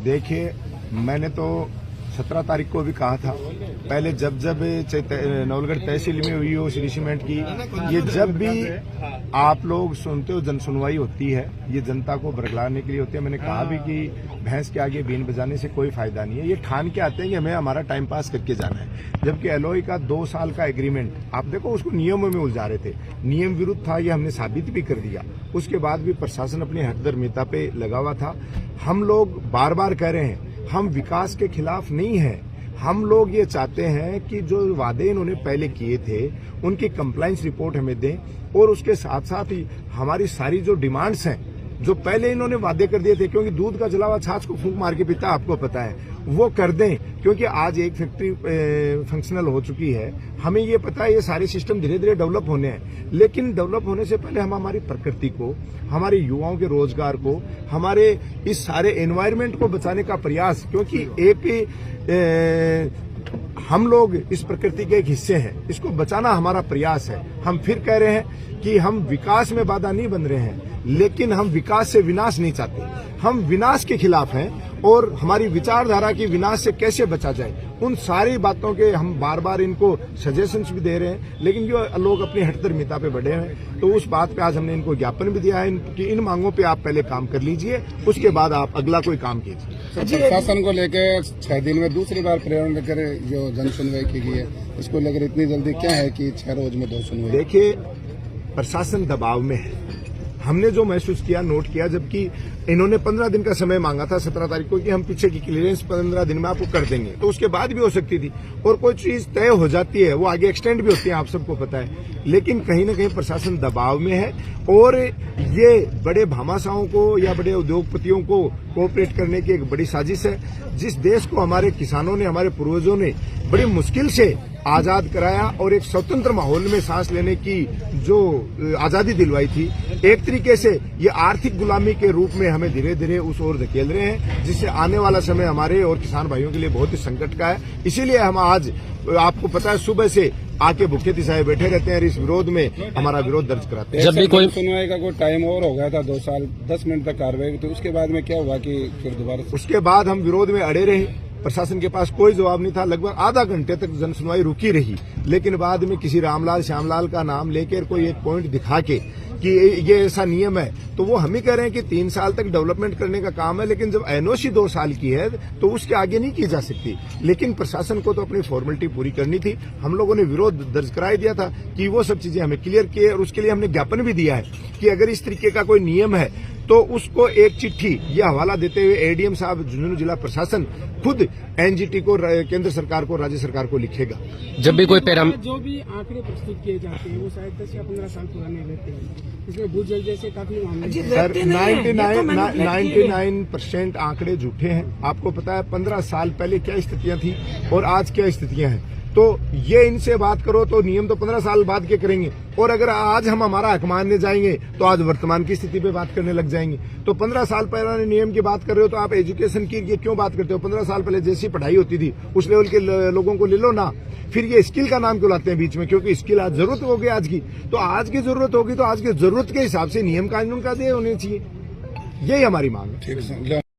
देखिए, मैंने तो 17 तारीख को भी कहा था, पहले जब नवलगढ़ तहसील में हुई हो सीमेंट की, ये जब भी आप लोग सुनते हो जन सुनवाई होती है, ये जनता को बरगलाने के लिए होती है। मैंने कहा भी कि भैंस के आगे बीन बजाने से कोई फायदा नहीं है। ये ठान के आते हैं कि हमें हमारा टाइम पास करके जाना है, जबकि एलओई का 2 साल का एग्रीमेंट, आप देखो उसको नियमों में उलझा रहे थे, नियम विरुद्ध था, ये हमने साबित भी कर दिया। उसके बाद भी प्रशासन अपनी हकदर्मिता पे लगा हुआ था। हम लोग बार बार कह रहे हैं, हम विकास के खिलाफ नहीं हैं। हम लोग ये चाहते हैं कि जो वादे इन्होंने पहले किए थे उनकी कंप्लायंस रिपोर्ट हमें दें, और उसके साथ साथ ही हमारी सारी जो डिमांड्स हैं, जो पहले इन्होंने वादे कर दिए थे, क्योंकि दूध का जला हुआ छाछ को फूंक मार के पीता, आपको पता है, वो कर दें। क्योंकि आज एक फैक्ट्री फंक्शनल हो चुकी है, हमें ये पता है ये सारे सिस्टम धीरे धीरे डेवलप होने हैं, लेकिन डेवलप होने से पहले हम हमारी प्रकृति को, हमारे युवाओं के रोजगार को, हमारे इस सारे एनवायरमेंट को बचाने का प्रयास, क्योंकि हम लोग इस प्रकृति के एक हिस्से हैं, इसको बचाना हमारा प्रयास है। हम फिर कह रहे हैं कि हम विकास में बाधा नहीं बन रहे हैं, लेकिन हम विकास से विनाश नहीं चाहते। हम विनाश के खिलाफ हैं, और हमारी विचारधारा की विनाश से कैसे बचा जाए, उन सारी बातों के हम बार बार इनको सजेशंस भी दे रहे हैं, लेकिन जो लोग अपनी हठधर्मिता पे बढ़े हैं, तो उस बात पे आज हमने इनको ज्ञापन भी दिया है कि इन मांगों पे आप पहले काम कर लीजिए, उसके बाद आप अगला कोई काम कीजिए। प्रशासन को लेकर 6 दिन में दूसरी बार प्रेरण लेकर जो जन सुनवाई की गई है, इसको लेकर इतनी जल्दी क्या है कि 6 रोज में 2 सुनवाई? देखिए, प्रशासन दबाव में है, हमने जो महसूस किया, नोट किया, जबकि इन्होंने 15 दिन का समय मांगा था 17 तारीख को कि हम पीछे की क्लियरेंस 15 दिन में आपको कर देंगे, तो उसके बाद भी हो सकती थी, और कोई चीज तय हो जाती है वो आगे एक्सटेंड भी होती है, आप सबको पता है। लेकिन कहीं न कहीं प्रशासन दबाव में है, और ये बड़े भामाशाहों को या बड़े उद्योगपतियों को कोऑपरेट करने की एक बड़ी साजिश है। जिस देश को हमारे किसानों ने, हमारे पूर्वजों ने बड़ी मुश्किल से आजाद कराया और एक स्वतंत्र माहौल में सांस लेने की जो आजादी दिलवाई थी, एक तरीके से ये आर्थिक गुलामी के रूप में हमें धीरे धीरे उस ओर धकेल रहे हैं, जिससे आने वाला समय हमारे और किसान भाइयों के लिए बहुत ही संकट का है। इसीलिए हम आज, आपको पता है, सुबह से आके भूखे तिसाए बैठे रहते हैं, इस विरोध में हमारा विरोध दर्ज कराते हैं। जब भी कोई सुनवाई का कोई टाइम और हो गया था, 2 साल 10 मिनट तक कार्रवाई, तो उसके बाद में क्या हुआ कि फिर दोबारा? उसके बाद हम विरोध में अड़े रहे, प्रशासन के पास कोई जवाब नहीं था, लगभग आधा घंटे तक जन सुनवाई रुकी रही, लेकिन बाद में किसी रामलाल श्यामलाल का नाम लेकर कोई एक पॉइंट दिखा के कि ये ऐसा नियम है, तो वो हम ही कह रहे हैं कि 3 साल तक डेवलपमेंट करने का काम है, लेकिन जब एनओसी 2 साल की है तो उसके आगे नहीं की जा सकती। लेकिन प्रशासन को तो अपनी फॉर्मेलिटी पूरी करनी थी। हम लोगों ने विरोध दर्ज करा दिया था कि वो सब चीजें हमें क्लियर किए, और उसके लिए हमने ज्ञापन भी दिया है कि अगर इस तरीके का कोई नियम है तो उसको एक चिट्ठी, ये हवाला देते हुए एडीएम साहब, झुंझुनू जिला प्रशासन खुद एनजीटी को, केंद्र सरकार को, राज्य सरकार को लिखेगा। जब भी कोई जो भी आंकड़े प्रस्तुत किए जाते हैं वो शायद 10 या 15 साल पुराने रहते हैं, इसमें भूजल जैसे काफी मामले। सर, 99% आंकड़े झूठे हैं। आपको पता है 15 साल पहले क्या स्थितियां थी और आज क्या स्थितियां हैं, तो ये इनसे बात करो तो नियम तो 15 साल बाद के करेंगे, और अगर आज हम हमारा हक मानने जाएंगे तो आज वर्तमान की स्थिति पे बात करने लग जाएंगे। तो 15 साल पहले नियम की बात कर रहे हो तो आप एजुकेशन की ये क्यों बात करते हो? 15 साल पहले जैसी पढ़ाई होती थी उस लेवल के लोगों को ले लो ना। फिर ये स्किल का नाम क्यों लाते हैं बीच में? क्योंकि स्किल आज जरूरत होगी आज की, तो आज की जरूरत होगी तो आज की जरूरत के हिसाब से नियम कानून का दे होने चाहिए, यही हमारी मांग है।